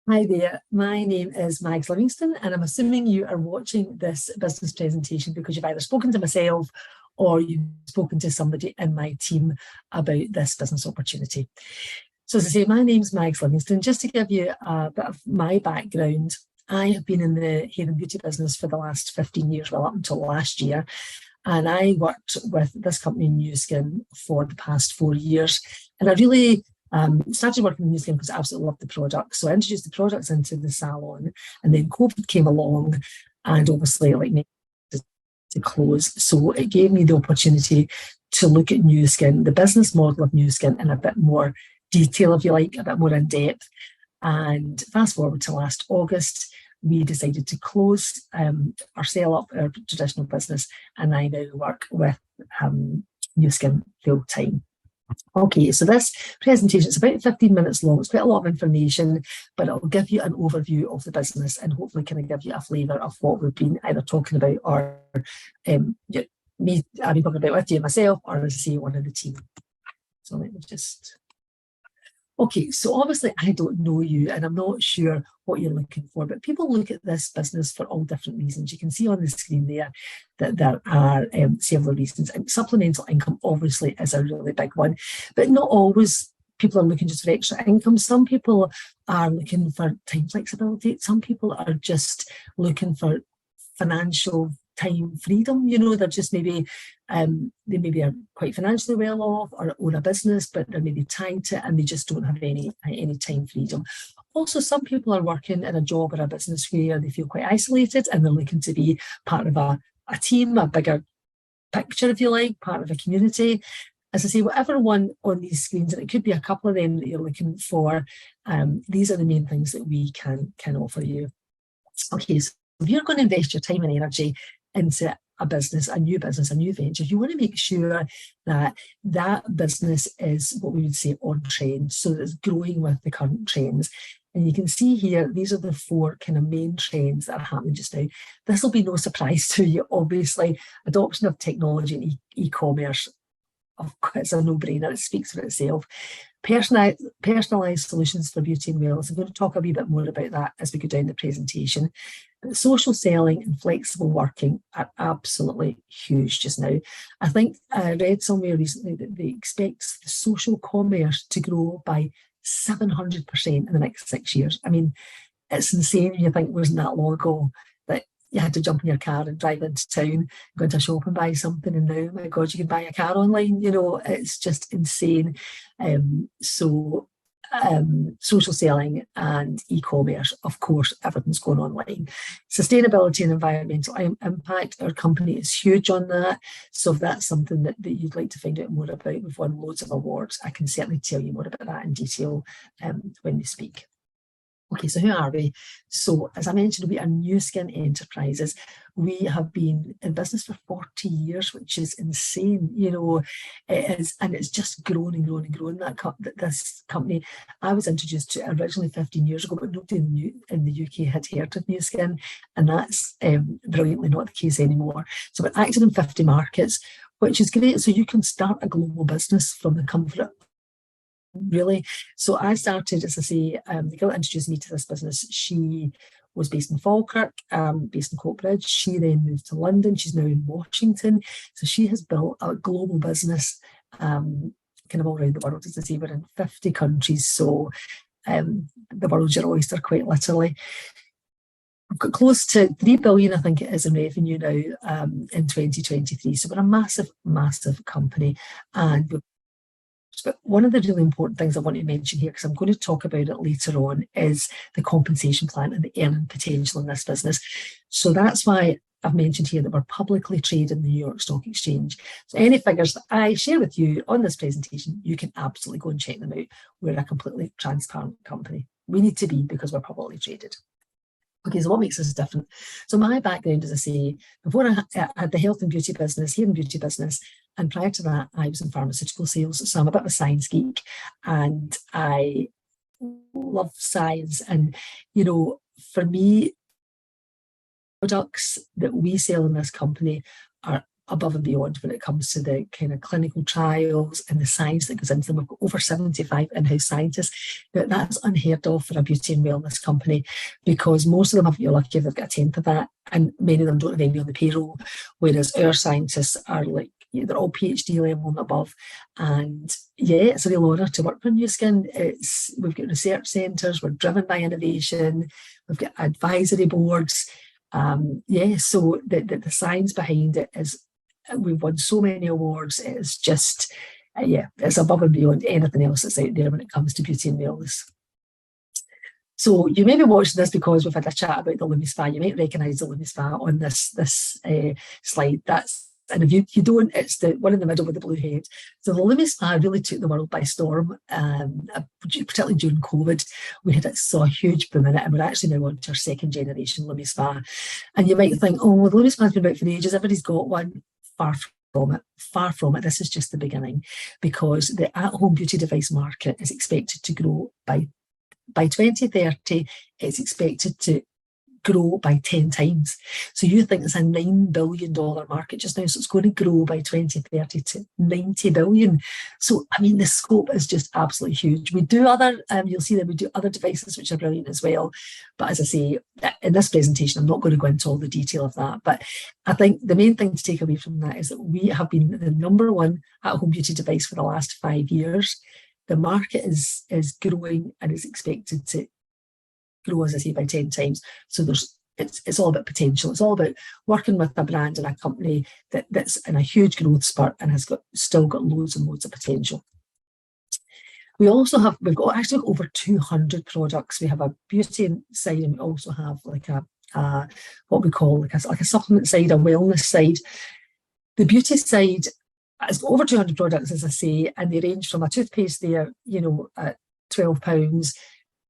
Hi there, my name is Mags Livingston, and I'm assuming you are watching this business presentation because you've either spoken to myself or you've spoken to somebody in my team about this business opportunity. So as I say, my name's Mags Livingston. Just to give you a bit of my background, I have been in the hair and beauty business for the last 15 years, well, up until last year. And I worked with this company, Nu Skin, for the past 4 years. And I really started working with Nu Skin because I absolutely loved the product. So I introduced the products into the salon, and then COVID came along, and obviously, like me, to close. So it gave me the opportunity to look at Nu Skin, the business model of Nu Skin, in a bit more detail, if you like, a bit more in depth. And fast forward to last August, we decided to close or sell up our traditional business, and I now work with Nu Skin full time. Okay, so this presentation is about 15 minutes long. It's quite a lot of information, but it'll give you an overview of the business and hopefully kind of give you a flavour of what we've been either talking about or me, I've been talking about with you myself, or as I say, one of the team. So let me just... Okay, so obviously I don't know you and I'm not sure what you're looking for, but people look at this business for all different reasons. You can see on the screen there that there are several reasons. And supplemental income obviously is a really big one, but not always people are looking just for extra income. Some people are looking for time flexibility. Some people are just looking for financial time freedom. You know, they're just maybe they maybe are quite financially well off or own a business, but they're maybe tied to it and they just don't have any time freedom. Also, some people are working in a job or a business where they feel quite isolated and they're looking to be part of a team, a bigger picture, if you like, part of a community. As I say, whatever one on these screens, and it could be a couple of them that you're looking for, these are the main things that we can offer you. Okay, so if you're going to invest your time and energy into a business, a new venture, you want to make sure that that business is what we would say on trend, so that it's growing with the current trends. And you can see here, these are the four kind of main trends that are happening just now. This will be no surprise to you, obviously. Adoption of technology and e-commerce, of course, it's a no-brainer. It speaks for itself. Personalised solutions for beauty and wellness. I'm going to talk a wee bit more about that as we go down the presentation. But social selling and flexible working are absolutely huge just now. I think I read somewhere recently that they expect the social commerce to grow by 700% in the next 6 years. I mean, it's insane when you think it wasn't that long ago that you had to jump in your car and drive into town, go into a shop and buy something, and now, my God, you can buy a car online. You know, it's just insane. Social selling and e-commerce, of course, everything's going online. Sustainability and environmental impact, our company is huge on that. So if that's something that you'd like to find out more about, we've won loads of awards. I can certainly tell you more about that in detail when we speak. Okay, so who are we? So as I mentioned, we are Nu Skin Enterprises. We have been in business for 40 years, which is insane. You know, it is, and it's just grown and grown and grown. This company, I was introduced to originally 15 years ago, but nobody in the UK had heard of Nu Skin, and that's brilliantly not the case anymore. So we're active in 50 markets, which is great. So you can start a global business from the comfort really. So I started, as I say, the girl that introduced me to this business, she was based in Falkirk, based in Coatbridge. She then moved to London. She's now in Washington. So she has built a global business kind of all around the world. As I say, we're in 50 countries. So the world's your oyster, quite literally. We've got close to 3 billion, I think it is, in revenue now in 2023. So we're a massive, massive company. And but one of the really important things I want to mention here, because I'm going to talk about it later on, is the compensation plan and the earning potential in this business. So that's why I've mentioned here that we're publicly traded in the New York Stock Exchange. So any figures that I share with you on this presentation, you can absolutely go and check them out. We're a completely transparent company. We need to be, because we're publicly traded. Okay, so what makes us different? So my background, as I say, before I had the health and beauty business, hair and beauty business, and prior to that, I was in pharmaceutical sales. So I'm a bit of a science geek, and I love science. And, you know, for me, products that we sell in this company are above and beyond when it comes to the kind of clinical trials and the science that goes into them. We've got over 75 in-house scientists. That's unheard of for a beauty and wellness company, because most of them, if you're lucky, they've got a tenth of that, and many of them don't have any on the payroll, whereas our scientists are like, they're all PhD level and above. And yeah, it's a real honour to work for Nu Skin. We've got research centres, we're driven by innovation, we've got advisory boards. So the science behind it is, we've won so many awards. It's just, it's above and beyond anything else that's out there when it comes to beauty and wellness. So you may be watching this because we've had a chat about the Lumi Spa. You might recognise the Lumi Spa on this slide. And if you don't, it's the one in the middle with the blue head. So the Lumi Spa really took the world by storm, particularly during COVID. We saw a huge boom in it, and we're actually now on to our second generation Lumi Spa. And you might think, oh, the Lumi Spa's been about for ages, everybody's got one. Far from it. This is just the beginning, because the at-home beauty device market is expected to grow by 2030. It's expected to grow by 10 times. So you think it's a $9 billion market just now, so it's going to grow by 2030 to 90 billion. So, I mean, the scope is just absolutely huge. We do other, you'll see that we do other devices which are brilliant as well. But as I say, in this presentation, I'm not going to go into all the detail of that. But I think the main thing to take away from that is that we have been the number 1 at-home beauty device for the last 5 years. The market is growing and is expected to grow, as I say, by 10 times. So it's all about potential. It's all about working with a brand and a company that's in a huge growth spurt and has still got loads and loads of potential. We've got actually over 200 products. We have a beauty side, and we also have like a what we call like a supplement side, a wellness side. The beauty side has got over 200 products, as I say, and they range from a toothpaste there, at £12,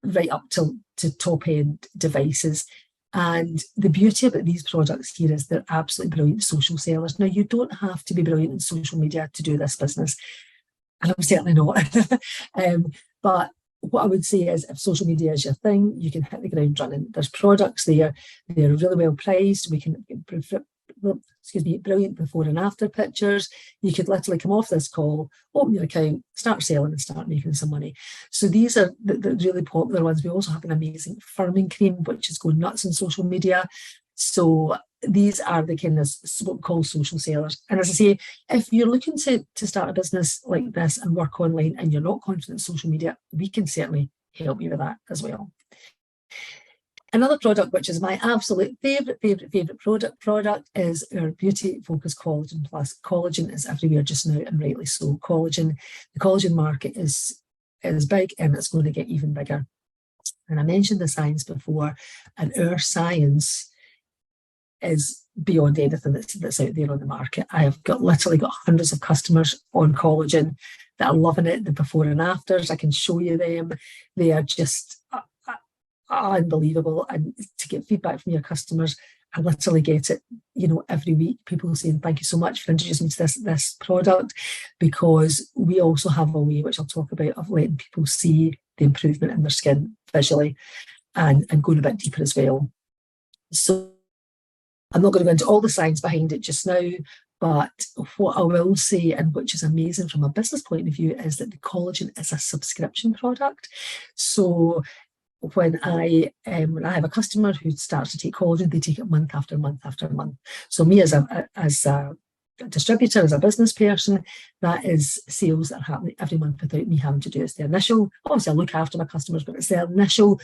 right up to top end devices. And the beauty about these products here is they're absolutely brilliant social sellers. Now, you don't have to be brilliant in social media to do this business, and I'm certainly not. But what I would say is, if social media is your thing, you can hit the ground running. There's products there, they're really well priced. We can brilliant before and after pictures. You could literally come off this call, open your account, start selling and start making some money. So these are the really popular ones. We also have an amazing firming cream, which is going nuts on social media. So these are the kind of what we call social sellers. And as I say, if you're looking to start a business like this and work online and you're not confident in social media, we can certainly help you with that as well. Another product, which is my absolute favourite product is our Beauty Focus Collagen Plus. Collagen is everywhere just now, and rightly so. The collagen market is big, and it's going to get even bigger. And I mentioned the science before, and our science is beyond anything that's out there on the market. I have literally got hundreds of customers on collagen that are loving it, the before and afters. I can show you them. They are just unbelievable. And to get feedback from your customers, I literally get it, every week, people saying thank you so much for introducing me to this product, because we also have a way, which I'll talk about, of letting people see the improvement in their skin visually and going a bit deeper as well. So I'm not going to go into all the science behind it just now, but what I will say, and which is amazing from a business point of view, is that the collagen is a subscription product. So when I have a customer who starts to take collagen, they take it month after month after month. So me as a distributor, as a business person, that is sales that are happening every month without me having to do it. It's the initial, obviously I look after my customers, but it's their initial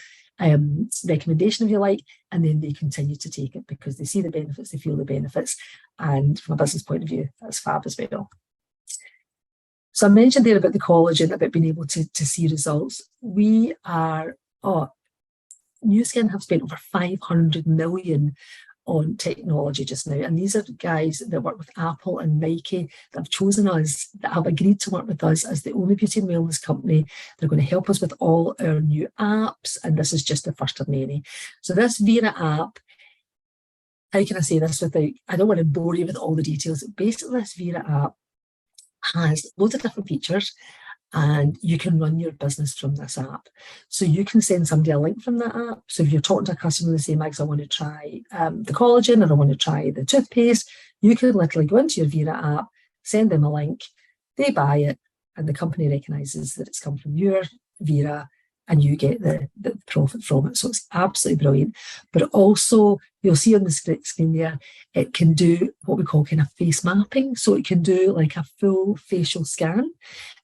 recommendation, if you like, and then they continue to take it because they see the benefits, they feel the benefits, and from a business point of view, that's fab as well. So I mentioned there about the collagen, about being able to see results. We are, Nu Skin have spent over 500 million on technology just now, and these are guys that work with Apple and Nike that have chosen us, that have agreed to work with us as the only beauty and wellness company. They're going to help us with all our new apps, and this is just the first of many. So this Vera app, how can I say this without, I don't want to bore you with all the details. Basically, this Vera app has loads of different features, and you can run your business from this app. So you can send somebody a link from that app. So if you're talking to a customer and they say, Mags, I want to try the collagen, or I want to try the toothpaste, you could literally go into your Vera app, send them a link, they buy it, and the company recognises that it's come from your Vera, and you get the profit from it. So it's absolutely brilliant. But also, you'll see on the screen there, it can do what we call kind of face mapping. So it can do like a full facial scan,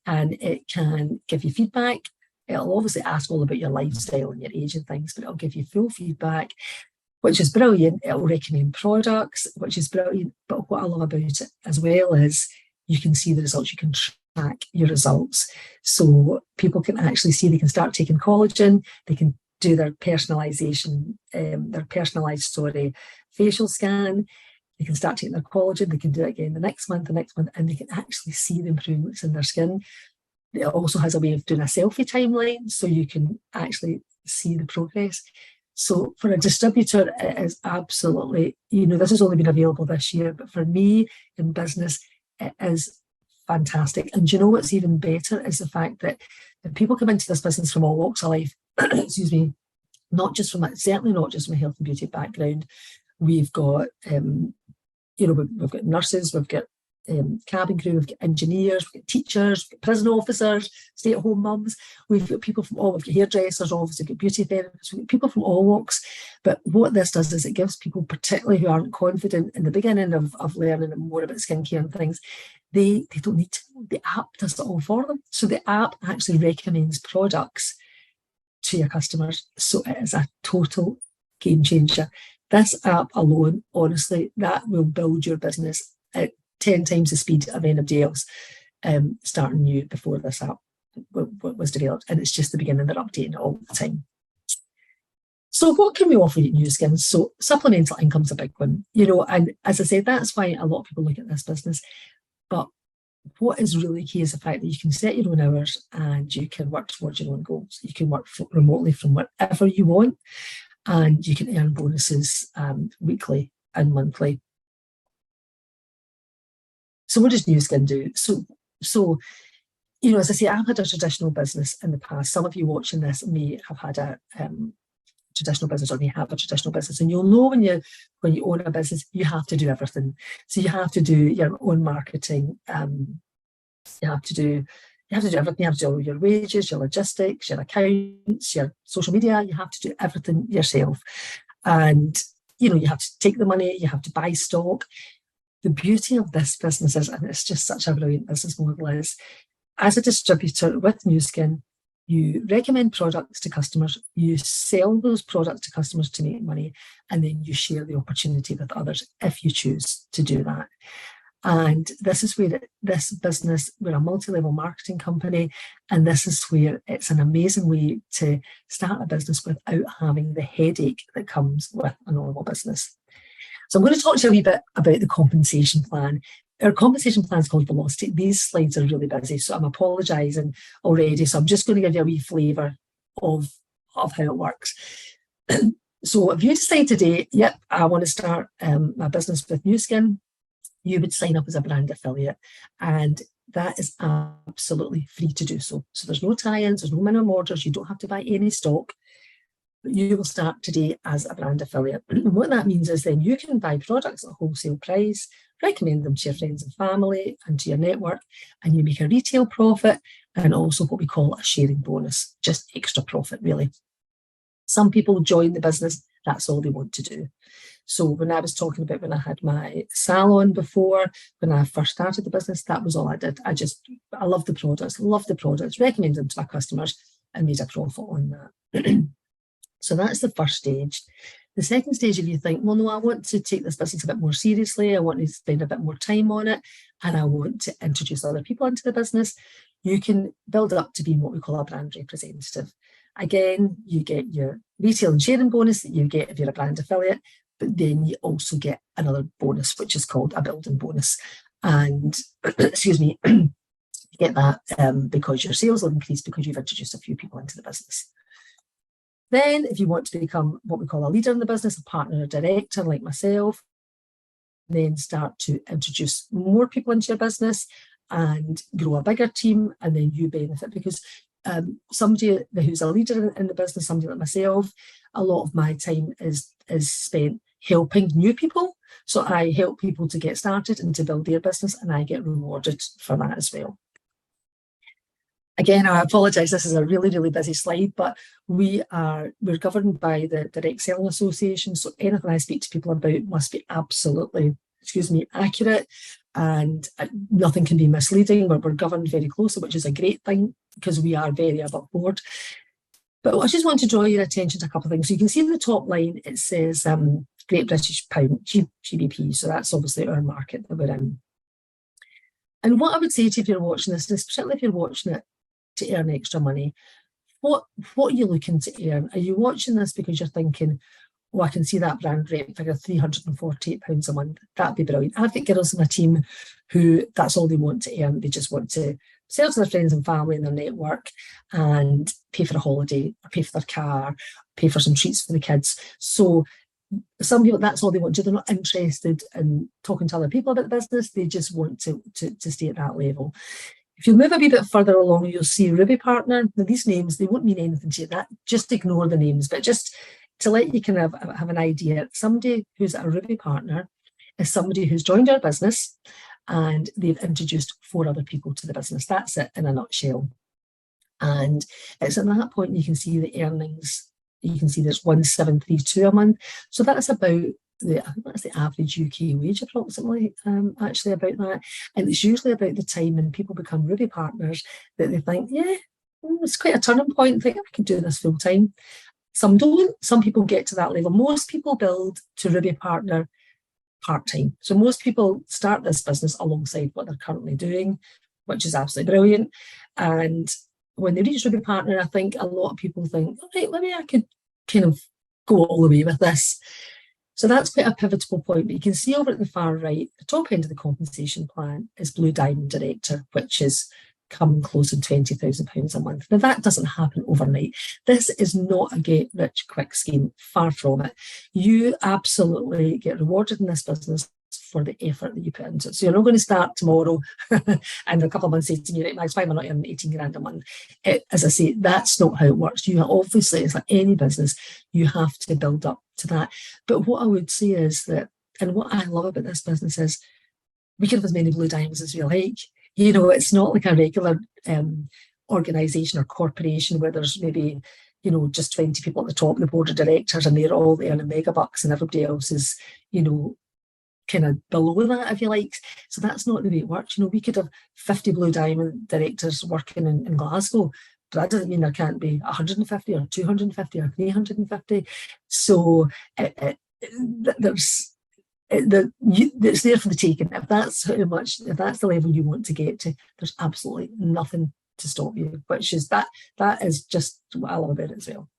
and it can give you feedback. It'll obviously ask all about your lifestyle and your age and things, but it'll give you full feedback, which is brilliant. It'll recommend products, which is brilliant. But what I love about it as well is you can see the results. You can track your results. So people can actually see, they can start taking collagen, they can do their personalization, their personalized facial scan. They can start taking their collagen, they can do it again the next month, and they can actually see the improvements in their skin. It also has a way of doing a selfie timeline, so you can actually see the progress. So for a distributor, it is absolutely, this has only been available this year, but for me in business, it is fantastic. And do you know what's even better is the fact that if people come into this business from all walks of life, excuse me, certainly not just from a health and beauty background. We've got, we've got nurses, we've got cabin crew, we've got engineers, we've got teachers, we've got prison officers, stay-at-home mums. We've got people from we've got hairdressers, obviously, we've got beauty therapists, we've got people from all walks. But what this does is it gives people, particularly who aren't confident in the beginning of learning more about skincare and things, they don't need to. The app does it all for them. So the app actually recommends products to your customers. So it is a total game changer. This app alone, honestly, that will build your business at 10 times the speed of anybody else starting new before this app was developed. And it's just the beginning. They're updating it all the time. So what can we offer you at Nu Skin? So supplemental income's a big one, and as I said, that's why a lot of people look at this business. But what is really key is the fact that you can set your own hours and you can work towards your own goals. You can work remotely from wherever you want, and you can earn bonuses weekly and monthly. So what does Nu Skin do? So as I say, I've had a traditional business in the past. Some of you watching this may have had a traditional business, or may have a traditional business, and you'll know when you own a business, you have to do everything. So you have to do your own marketing. You have to do everything. You have to do all your wages, your logistics, your accounts, your social media. You have to do everything yourself. And, you have to take the money, you have to buy stock. The beauty of this business is, and it's just such a brilliant business model, is as a distributor with Nu Skin, you recommend products to customers, you sell those products to customers to make money, and then you share the opportunity with others if you choose to do that. And this is where we're a multi-level marketing company, and this is where it's an amazing way to start a business without having the headache that comes with a normal business. So I'm going to talk to you a wee bit about the compensation plan. Our compensation plan is called Velocity. These slides are really busy, so I'm apologising already. So I'm just going to give you a wee flavour of how it works. So if you decide today, yep, I want to start my business with Nu Skin, you would sign up as a brand affiliate, and that is absolutely free to do so. So there's no tie-ins, there's no minimum orders, you don't have to buy any stock. You will start today as a brand affiliate. And what that means is then you can buy products at wholesale price, recommend them to your friends and family and to your network, and you make a retail profit and also what we call a sharing bonus, just extra profit really. Some people join the business, that's all they want to do. So when I was talking about when I had my salon before, when I first started the business, that was all I did. I loved the products, recommended them to my customers and made a profit on that. So that's the first stage. The second stage, if you think, well, no, I want to take this business a bit more seriously, I want to spend a bit more time on it, and I want to introduce other people into the business, you can build up to being what we call a brand representative. Again, you get your retail and sharing bonus that you get if you're a brand affiliate, but then you also get another bonus, which is called a building bonus. And, excuse me, you get that because your sales will increase because you've introduced a few people into the business. Then if you want to become what we call a leader in the business, a partner or director like myself, then start to introduce more people into your business and grow a bigger team, and then you benefit because somebody who's a leader in the business, somebody like myself, a lot of my time is spent helping new people. So I help people to get started and to build their business, and I get rewarded for that as well. Again, I apologise, this is a really, really busy slide, but we're governed by the Direct Selling Association. So anything I speak to people about must be absolutely, accurate, and nothing can be misleading. We're governed very closely, which is a great thing because we are very above board. But I just want to draw your attention to a couple of things. So you can see in the top line, it says Great British Pound, GBP. So that's obviously our market that we're in. And what I would say to you if you're watching this, particularly if you're watching it to earn extra money, what are you looking to earn? Are you watching this because you're thinking, oh, I can see that brand rate figure £348 a month. That'd be brilliant. I've got girls in my team who that's all they want to earn. They just want to sell to their friends and family and their network and pay for a holiday or pay for their car, pay for some treats for the kids. So some people, that's all they want to do. They're not interested in talking to other people about the business. They just want to stay at that level. If you move a wee bit further along, you'll see Ruby Partner. Now, these names, they won't mean anything to you. That just ignore the names, but just to let you kind of have an idea, somebody who's a Ruby Partner is somebody who's joined our business and they've introduced 4 other people to the business. That's it in a nutshell. And it's at that point you can see the earnings. You can see there's 1732 a month. So that's about I think that's the average UK wage approximately, actually about that. And it's usually about the time when people become Ruby Partners that they think, yeah, it's quite a turning point and think, I can do this full time. Some don't. Some people get to that level. Most people build to Ruby Partner part-time. So most people start this business alongside what they're currently doing, which is absolutely brilliant. And when they reach Ruby Partner, I think a lot of people think, all right, maybe I could kind of go all the way with this. So that's quite a pivotal point. But you can see over at the far right, the top end of the compensation plan is Blue Diamond Director, which is coming close to £20,000 a month. Now, that doesn't happen overnight. This is not a get-rich-quick scheme, far from it. You absolutely get rewarded in this business for the effort that you put into it. So you're not going to start tomorrow and a couple of months saying, right, Max, why am I not earning 18 grand a month? As I say, that's not how it works. You obviously, it's like any business, you have to build up to that. But what I would say is that, and what I love about this business is we can have as many blue diamonds as we like. You know, it's not like a regular organisation or corporation where there's maybe, you know, just 20 people at the top of the board of directors and they're all earning mega bucks and everybody else is, you know, kind of below that, if you like. So that's not the way it works. You know, we could have 50 blue diamond directors working in Glasgow, but that doesn't mean there can't be 150 or 250 or 350. So it's there for the taking. If that's the level you want to get to, there's absolutely nothing to stop you, which is that is just what I love about it as well.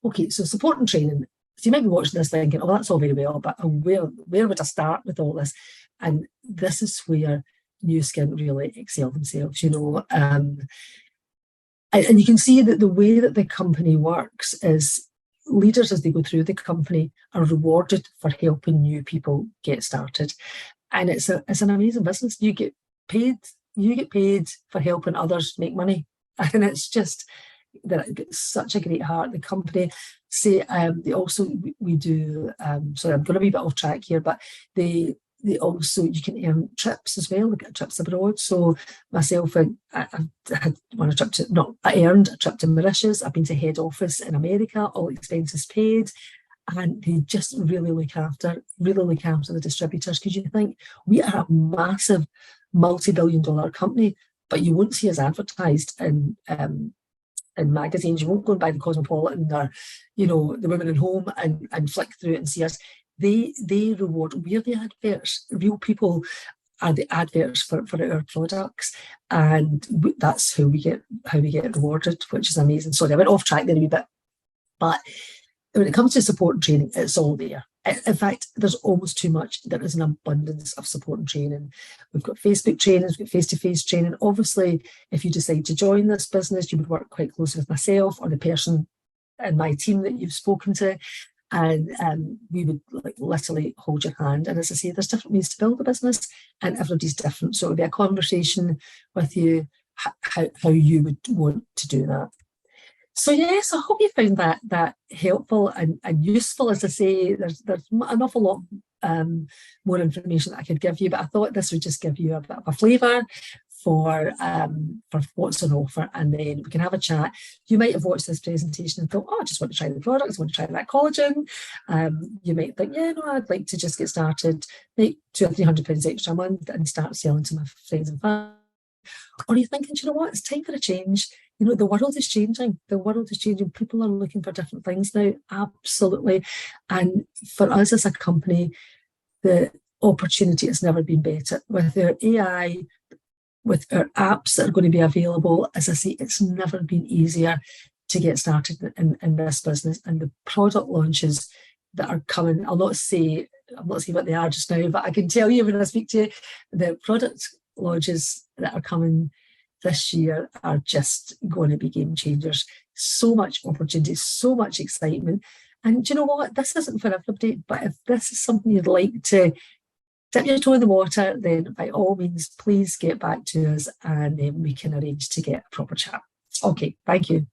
Okay, so support and training. So you might be watching this thinking, oh, that's all very well, but where would I start with all this? And this is where Nu Skin really excel themselves, you know. And you can see that the way that the company works is leaders, as they go through the company, are rewarded for helping new people get started. And it's an amazing business. You get paid for helping others make money. And it's just that it's such a great heart. The company say they also we do sorry, I'm going to be a bit off track here, but they also, you can earn trips as well. We get trips abroad. So myself, I earned a trip to Mauritius. I've been to head office in America, all expenses paid. And they just really look after the distributors, because you think we are a massive multi-billion-dollar company, but you won't see us advertised in magazines. You won't go and buy the Cosmopolitan or, you know, the Women in Home and flick through it and see us. They reward. We're the adverts. Real people are the adverts for our products, and that's how we get rewarded, which is amazing. Sorry, I went off track there a wee bit, but when it comes to support and training, it's all there. In fact, there's almost too much. There is an abundance of support and training. We've got Facebook trainings, we've got face-to-face training. Obviously, if you decide to join this business, you would work quite closely with myself or the person in my team that you've spoken to. and we would like literally hold your hand. And as I say, there's different ways to build a business, and everybody's different. So it would be a conversation with you how you would want to do that. So yes, I hope you found that helpful and useful. As I say, there's an awful lot more information that I could give you, but I thought this would just give you a bit of a flavour for what's on offer, and then we can have a chat. You might have watched this presentation and thought, oh, I just want to try the products, I want to try that collagen. You might think, yeah, no, I'd like to just get started, make £200 or £300 extra a month and start selling to my friends and family. Or are you thinking, you know what, it's time for a change? You know, the world is changing. The world is changing. People are looking for different things now. Absolutely. And for us as a company, the opportunity has never been better. With our AI, with our apps that are going to be available, as I say, it's never been easier to get started in this business. And the product launches that are coming, I'm not saying what they are just now, but I can tell you when I speak to you, the product launches that are coming this year are just going to be game changers. So much opportunity, so much excitement. And do you know what? This isn't for everybody, but if this is something you'd like to dip your toe in the water, then by all means, please get back to us and then we can arrange to get a proper chat. Okay, thank you.